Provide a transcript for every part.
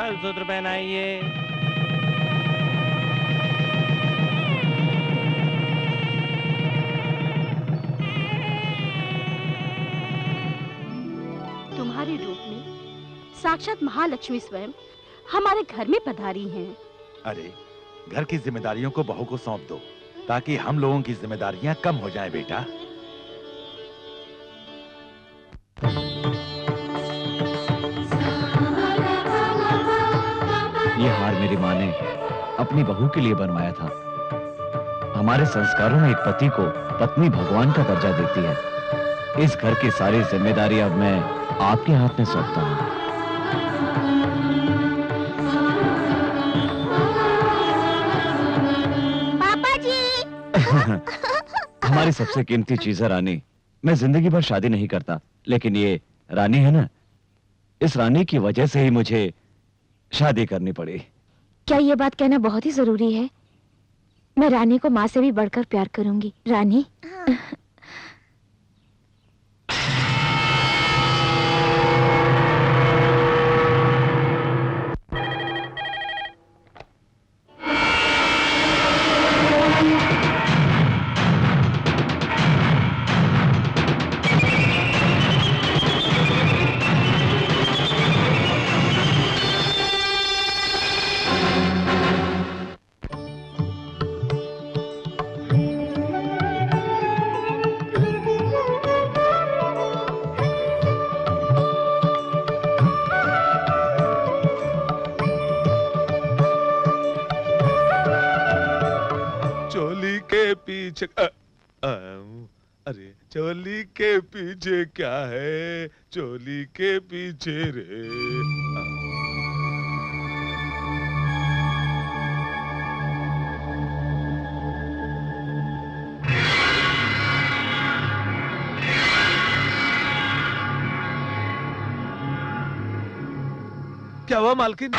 मंगलसूत्र पहनाइए। तुम्हारे रूप में साक्षात महालक्ष्मी स्वयं हमारे घर में पधारी हैं। अरे, घर की जिम्मेदारियों को बहू को सौंप दो ताकि हम लोगों की जिम्मेदारियां कम हो जाएं बेटा। ये हार मेरी माँ ने अपनी बहू के लिए बनवाया था। हमारे संस्कारों में एक पति को पत्नी भगवान का दर्जा देती है। इस घर की सारी जिम्मेदारी अब मैं आपके हाथ में सौंपता हूँ। पापा जी। हमारी सबसे कीमती चीज है रानी। मैं जिंदगी भर शादी नहीं करता, लेकिन ये रानी है ना, इस रानी की वजह से ही मुझे शादी करनी पड़ी। क्या ये बात कहना बहुत ही जरूरी है? मैं रानी को माँ से भी बढ़कर प्यार करूंगी। रानी, हाँ। पीछे अरे चोली के पीछे क्या है, चोली के पीछे रे। क्या हुआ मालकिन?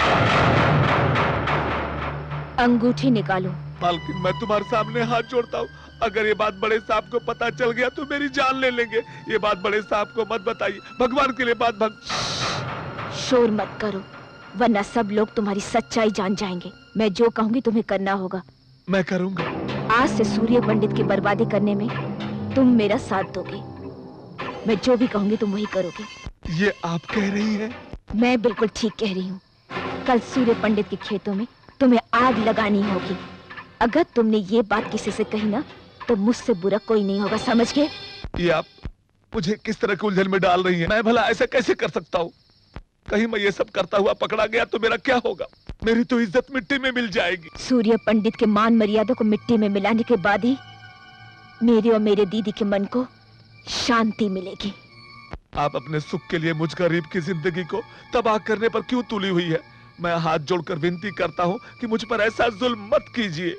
अंगूठी निकालो। मालकिन, मैं तुम्हारे सामने हाथ जोड़ता हूँ, अगर ये बात बड़े साहब को पता चल गया तो मेरी जान ले लेंगे। ये बात बड़े साहब को मत बताइए, भगवान के लिए बात शोर मत करो, वरना सब लोग तुम्हारी सच्चाई जान जाएंगे। मैं जो कहूंगी तुम्हें करना होगा। मैं करूंगा। आज से सूर्य पंडित की बर्बादी करने में तुम मेरा साथ दोगे। मैं जो भी कहूंगी तुम वही करोगे। ये आप कह रही हैं? मैं बिल्कुल ठीक कह रही हूँ। कल सूर्य पंडित के खेतों में तुम्हें आग लगानी होगी। अगर तुमने ये बात किसी से कही ना तो मुझसे बुरा कोई नहीं होगा, समझ गए? ये आप मुझे किस तरह के उलझन में डाल रही हैं? मैं भला ऐसा कैसे कर सकता हूँ? कहीं मैं ये सब करता हुआ पकड़ा गया तो मेरा क्या होगा? मेरी तो इज्जत मिट्टी में मिल जाएगी। सूर्य पंडित के मान मर्यादा को मिट्टी में मिलाने के बाद ही मेरे और मेरे दीदी के मन को शांति मिलेगी। आप अपने सुख के लिए मुझ गरीब की जिंदगी को तबाह करने पर क्यों तुली हुई है? मैं हाथ जोड़कर विनती करता हूँ कि मुझ पर ऐसा जुल्म मत कीजिए।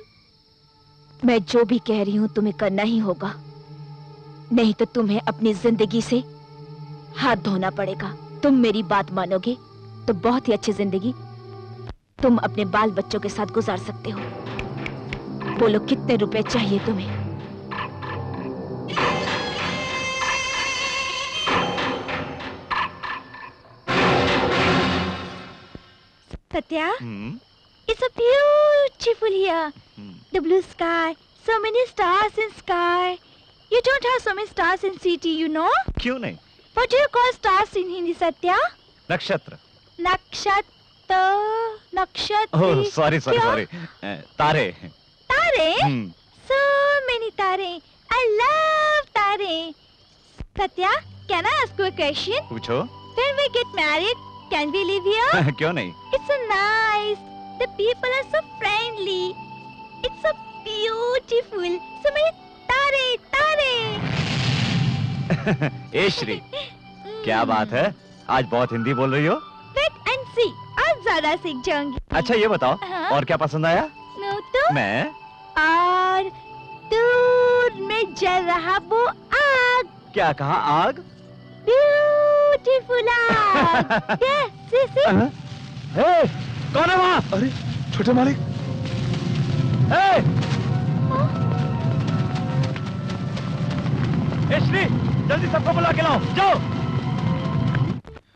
मैं जो भी कह रही हूँ तुम्हें करना ही होगा, नहीं तो तुम्हें अपनी जिंदगी से हाथ धोना पड़ेगा। तुम मेरी बात मानोगे तो बहुत ही अच्छी जिंदगी तुम अपने बाल बच्चों के साथ गुजार सकते हो। बोलो कितने रुपए चाहिए तुम्हें? Satya, it's so beautiful here. The blue sky, so many stars in sky. You don't have so many stars in city, you know? क्यों नहीं? What do you call stars in Hindi, Satya? नक्षत्र। नक्षत्र, नक्षत्र। ओह, sorry. तारे। तारे? So many तारे. I love तारे. Satya, can I ask you a question? पूछो। When we get married, can we live here? क्यों नहीं? It's so nice. The people are so friendly. It's so beautiful. So many तारे, तारे. ए श्री, क्या बात है? आज बहुत हिंदी बोल रही हो? Wait and see. आज ज़्यादा सीख जाऊंगी. अच्छा ये बताओ, और क्या पसंद आया? No तो? मैं? और दूर में जल रहा वो आग. क्या कहा? आग? Beautiful आग. Yes, see. हे, कौन है वहाँ? अरे, छोटे मालिक. श्री, जल्दी सबको बुला के लाओ, जाओ।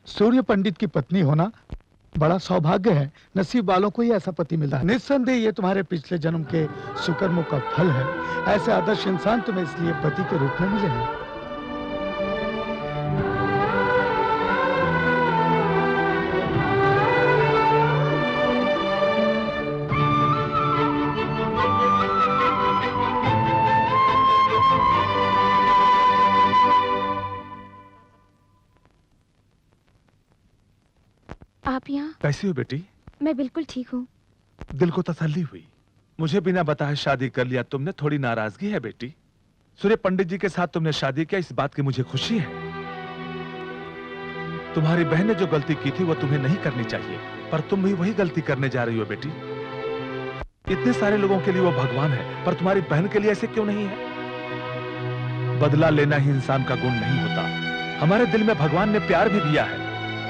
सूर्य पंडित की पत्नी होना बड़ा सौभाग्य है, नसीब वालों को ही ऐसा पति मिला है। निस्संदेह ये तुम्हारे पिछले जन्म के सुकर्मों का फल है। ऐसे आदर्श इंसान तुम्हें इसलिए पति के रूप में मिले हैं। आप यहाँ? कैसी हो बेटी? मैं बिल्कुल ठीक हूँ। दिल को तसल्ली हुई। मुझे बिना बताए शादी कर लिया तुमने, थोड़ी नाराजगी है बेटी? सूर्य पंडित जी के साथ तुमने शादी किया, इस बात की मुझे खुशी है। तुम्हारी बहन ने जो गलती की थी वो तुम्हें नहीं करनी चाहिए, पर तुम भी वही गलती करने जा रही हो बेटी। इतने सारे लोगों के लिए वो भगवान है, पर तुम्हारी बहन के लिए ऐसे क्यों नहीं है? बदला लेना ही इंसान का गुण नहीं होता। हमारे दिल में भगवान ने प्यार भी दिया है,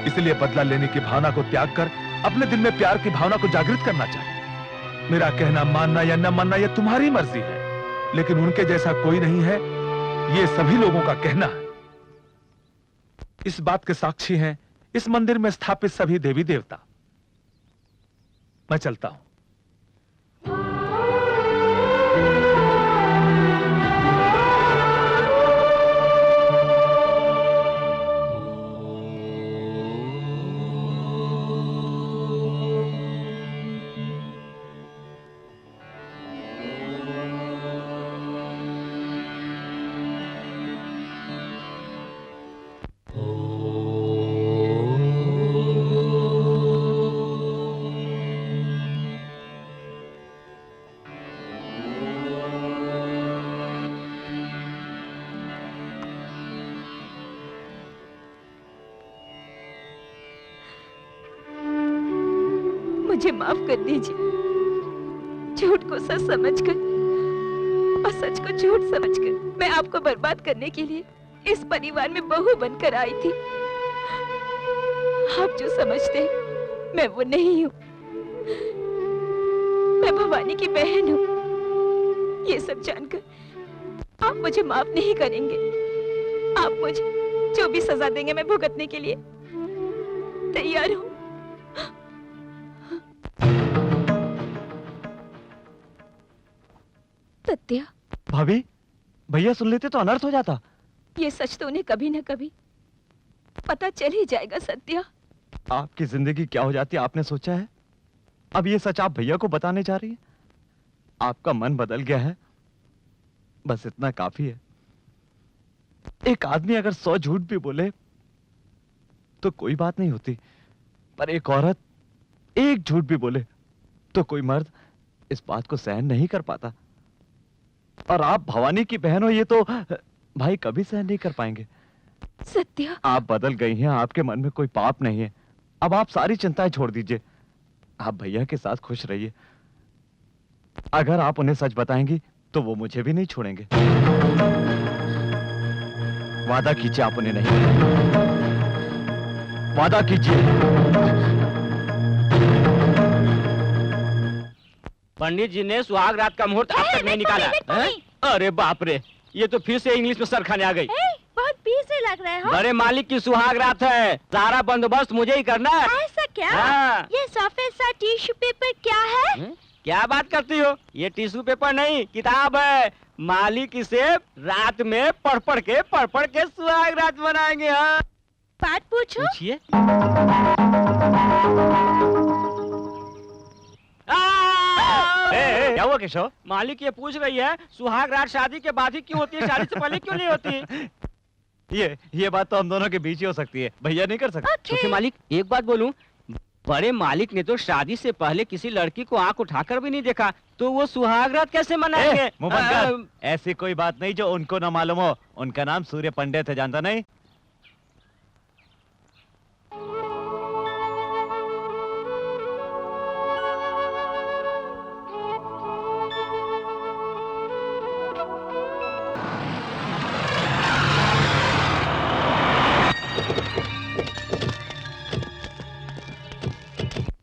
इसलिए बदला लेने की भावना को त्याग कर अपने दिल में प्यार की भावना को जागृत करना चाहिए। मेरा कहना मानना या न मानना यह तुम्हारी मर्जी है, लेकिन उनके जैसा कोई नहीं है, ये सभी लोगों का कहना है। इस बात के साक्षी हैं इस मंदिर में स्थापित सभी देवी देवता। मैं चलता हूं। मुझे माफ कर दीजिए। झूठ को सच समझकर और सच को झूठ समझकर मैं आपको बर्बाद करने के लिए इस परिवार में बहू बनकर आई थी। आप जो समझते हैं मैं वो नहीं हूँ। मैं भवानी की बहन हूँ। ये सब जानकर आप मुझे माफ नहीं करेंगे। आप मुझे जो भी सजा देंगे मैं भुगतने के लिए तैयार हूँ। सत्या। भाभी, भैया सुन लेते तो अनर्थ हो जाता। ये सच तो उन्हें कभी न कभी पता चल ही जाएगा सत्या। आपकी जिंदगी क्या हो जाती है आपने सोचा है? अब ये सच आप भैया को बताने जा रही है? आपका मन बदल गया है, बस इतना काफी है। एक आदमी अगर 100 झूठ भी बोले तो कोई बात नहीं होती, पर एक औरत एक झूठ भी बोले तो कोई मर्द इस बात को सहन नहीं कर पाता। और आप भवानी की बहन हो, ये तो भाई कभी सहन नहीं कर पाएंगे। सत्या, आप बदल गई हैं, आपके मन में कोई पाप नहीं है। अब आप सारी चिंताएं छोड़ दीजिए, आप भैया के साथ खुश रहिए। अगर आप उन्हें सच बताएंगी तो वो मुझे भी नहीं छोड़ेंगे। वादा कीजिए आप उन्हें नहीं बताएंगे। वादा कीजिए। पंडित जी ने सुहाग रात का मुहूर्त अब तक नहीं निकाला। अरे बाप रे, ये तो फिर से इंग्लिश में सर खाने आ गई। बहुत पीछे लग रहा है। हाँ? बड़े मालिक की सुहाग रात है, सारा बंदोबस्त मुझे ही करना है। ऐसा क्या? हाँ। ये सफेद सा टिश्यू पेपर क्या है? क्या बात करती हो? ये टिश्यू पेपर नहीं, किताब है। मालिक इसे रात में पढ़ पढ़ के सुहाग रात बनाएंगे। हाँ, बात पूछो। पूछिए। क्या हुआ केशव? मालिक ये पूछ रही है सुहाग रात शादी के बाद ही क्यों होती है, शादी से पहले क्यों नहीं होती? ये बात तो हम दोनों के बीच ही हो सकती है, भैया नहीं कर सकते। छोटे मालिक, एक बात बोलूं, बड़े मालिक ने तो शादी से पहले किसी लड़की को आंख उठाकर भी नहीं देखा, तो वो सुहाग रात कैसे मनाएंगे? मुंह बंद कर। ऐसी कोई बात नहीं जो उनको ना मालूम हो। उनका नाम सूर्य पंडित है, जानता नहीं?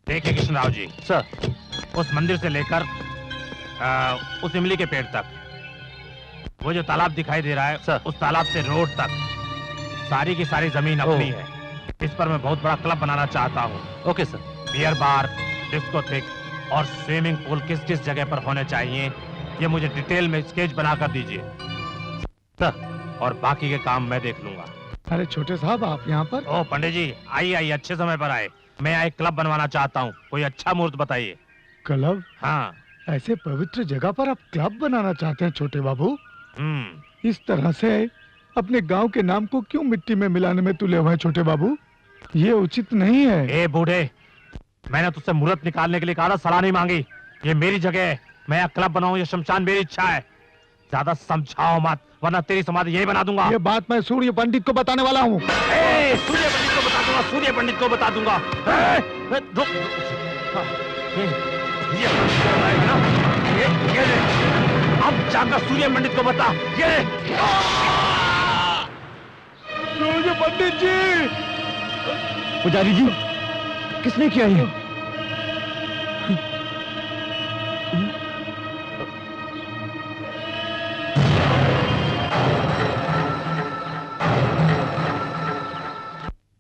देखिए कृष्णराव जी, सर, उस मंदिर से लेकर उस इमली के पेड़ तक, वो जो तालाब दिखाई दे रहा है सर, उस तालाब से रोड तक सारी की सारी जमीन अपनी है। इस पर मैं बहुत बड़ा क्लब बनाना चाहता हूँ। Okay sir. Beer bar, discotheque और स्विमिंग पूल किस किस जगह पर होने चाहिए, ये मुझे डिटेल में स्केच बनाकर दीजिए और बाकी के काम मैं देख लूंगा। अरे छोटे साहब, आप यहाँ पर? ओ पंडित जी, आइए अच्छे समय पर आए। मैं यहाँ एक क्लब बनवाना चाहता हूँ, कोई अच्छा मुहूर्त बताइए। क्लब? हाँ। ऐसे पवित्र जगह पर आप क्लब बनाना चाहते हैं छोटे बाबू? इस तरह से अपने गांव के नाम को क्यों मिट्टी में मिलाने में तुले हुए हैं छोटे बाबू? ये उचित नहीं है। ए बूढ़े, मैंने तुझसे मुहूर्त निकालने के लिए कहा था, सलाह नहीं मांगी। ये मेरी जगह है, मैं यहाँ क्लब बनाऊं, ये शमशान मेरी इच्छा है। ज्यादा समझाओ मत, वरना तेरी समाधि यही बना दूंगा। ये बात मैं सूर्य पंडित को बताने वाला हूँ। सूर्य पंडित को बता दूंगा, सूर्य पंडित को बता दूंगा। अब जाकर सूर्य पंडित को बता। सूर्य पंडित जी! पुजारी जी, किसने किया ये?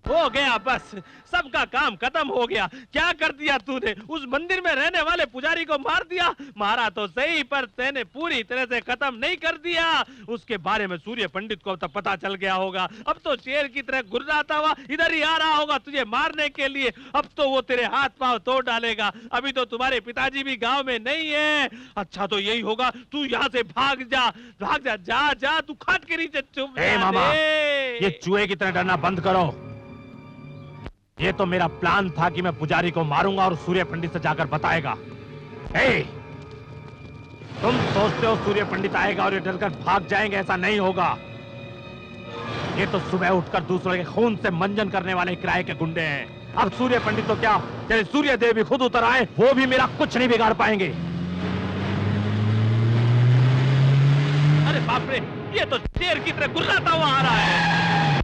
हो गया, बस सबका काम खत्म हो गया। क्या कर दिया तूने? उस मंदिर में रहने वाले पुजारी को मार दिया। मारा तो सही, पर तेने पूरी तरह से खत्म नहीं कर दिया। उसके बारे में सूर्य पंडित को तब पता चल गया होगा। अब तो शेर की तरह गुर्राता हुआ इधर ही आ रहा होगा तुझे मारने के लिए। अब तो वो तेरे हाथ पांव तोड़ डालेगा। अभी तो तुम्हारे पिताजी भी गाँव में नहीं है। अच्छा तो यही होगा, तू यहाँ से भाग जा, भाग जा, जा जा, तू खाट के नीचे चुप। मामा, ये चूहे की तरह डरना बंद करो। ये तो मेरा प्लान था कि मैं पुजारी को मारूंगा और सूर्य पंडित से जाकर बताएगा। तुम सोचते हो सूर्य पंडित आएगा और ये डरकर भाग जाएंगे? ऐसा नहीं होगा। ये तो सुबह उठकर दूसरों के खून से मंजन करने वाले किराए के गुंडे हैं। अब सूर्य पंडित तो क्या, यदि सूर्य देव भी खुद उतर आए, वो भी मेरा कुछ नहीं बिगाड़ पाएंगे। अरे बाप रे, ये तो शेर की तरह गुर्राता हुआ आ रहा है।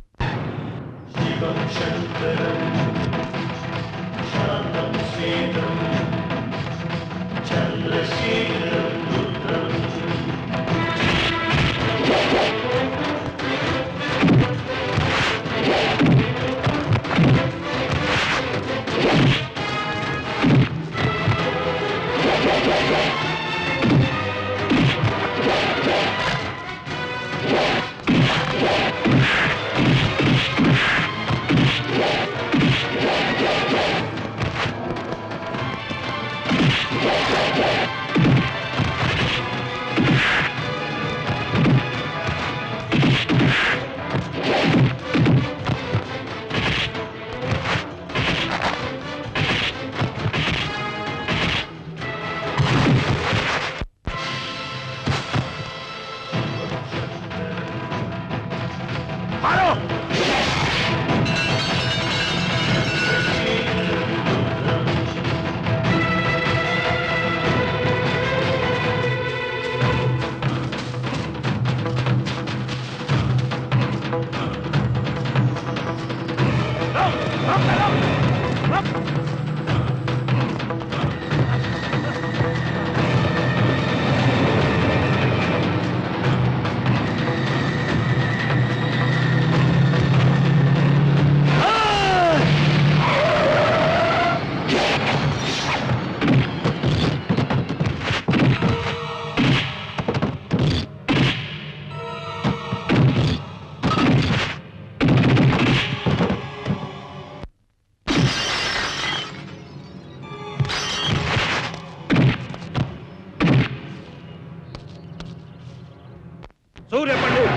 सूर्य पंडित,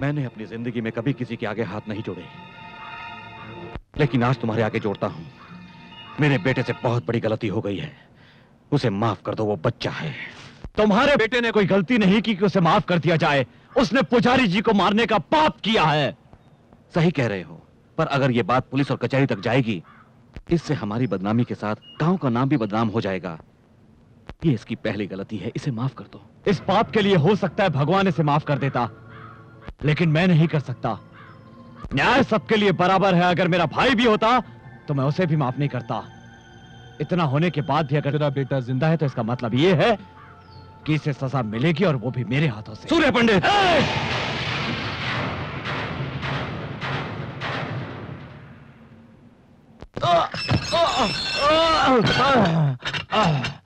मैंने अपनी जिंदगी में कभी किसी के आगे हाथ नहीं जोड़े, लेकिन आज तुम्हारे आगे जोड़ता हूं। मेरे बेटे से बहुत बड़ी गलती हो गई है, उसे माफ कर दो, वो बच्चा है। तुम्हारे बेटे ने कोई गलती नहीं की कि उसे माफ कर दिया जाए। उसने पुजारी जी को मारने का पाप किया है। सही कह रहे हो, पर अगर ये बात पुलिस और कचहरी तक जाएगी, इससे हमारी बदनामी के साथ गांव का नाम भी बदनाम हो जाएगा। ये इसकी पहली गलती है, इसे माफ कर दो। इस पाप के लिए हो सकता है भगवान इसे माफ कर देता, लेकिन मैं नहीं कर सकता। न्याय सबके लिए बराबर है। अगर मेरा भाई भी होता तो मैं उसे भी माफ नहीं करता। इतना होने के बाद भी अगर तेरा बेटा जिंदा है तो इसका मतलब ये है कि इसे सजा मिलेगी, और वो भी मेरे हाथों से। सूर्य पंडित, आह, आह, आह, आह,